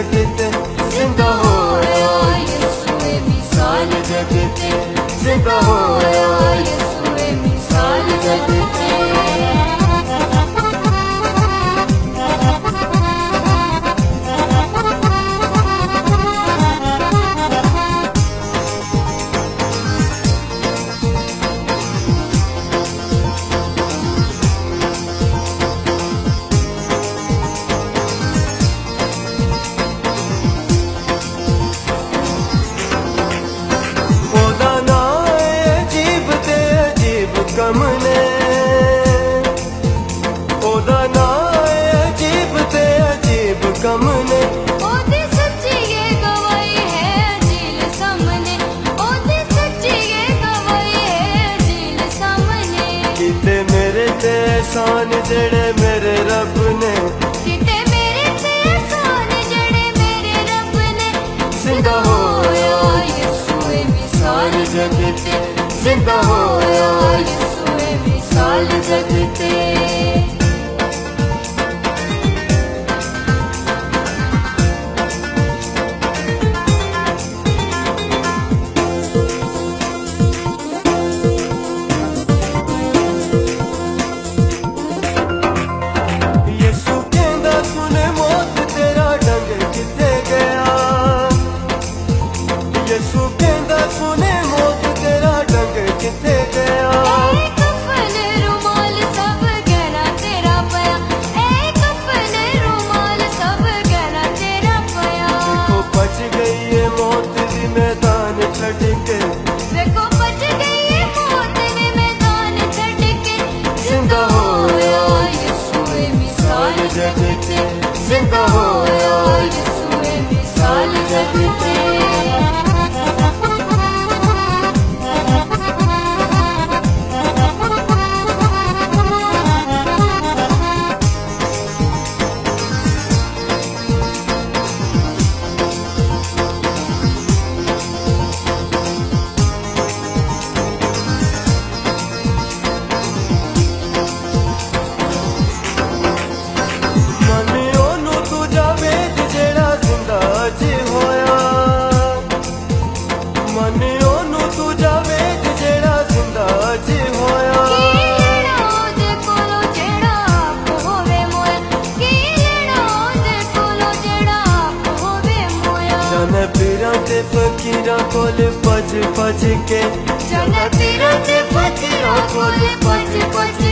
जग ते जिंदा होया यीशुए मिसाल जग ते जिंदा होया यीशुए मिसाल जग ते कम ने ओदा नां अजीब ते अजीब कम ने ओदी सच्ची ये गवाही है दिल सामने ओदी सच्ची ये गवाही है दिल सामने किते मेरे ते एहसान जेड़े मेरे रब ने किते मेरे ते एहसान जेड़े मेरे रब ने जिंदा होया यीशुए मिसाल जग ते जिंदा होया यीशुए मिसाल जग ते यीशु कहंदा सुन मौत तेरा डंग किथे गया यीशु कहंदा सुन मौत तेरा डंग किथे गया कफन रुमाल सब गहना तेरा पया ए कफन रुमाल सब गहना तेरा पया देखो बच गई है मौत दी मैदान छड़ के देखो बच गई है मौत ने मैदान छड़ के जिंदा होया यीशुए मिसाल जग ते जिंदा होया यीशुए मिसाल जग ते मनियो नू तुझा वेद जेड़ा जिंदा अज होया मनियो नू तुझा वेद जेड़ा जिंदा अज होया ਉਹਦੇ ਕੋਲੋਂ ਜਿਹੜਾ ਆਪ ਹੋਵੇ ਮੋਇਆ ਕੀ ਲੈਣਾ ਉਹਦੇ ਕੋਲੋਂ ਜਿਹੜਾ ਆਪ ਹੋਵੇ ਮੋਇਆ जाने पीरां ते फकीरां कोल भज भज के ਜਨ ਤੇਰਾ ਤੇ ਫਕੀਰਾਂ ਕੋਲ ਭੱਜ ਭੱਜ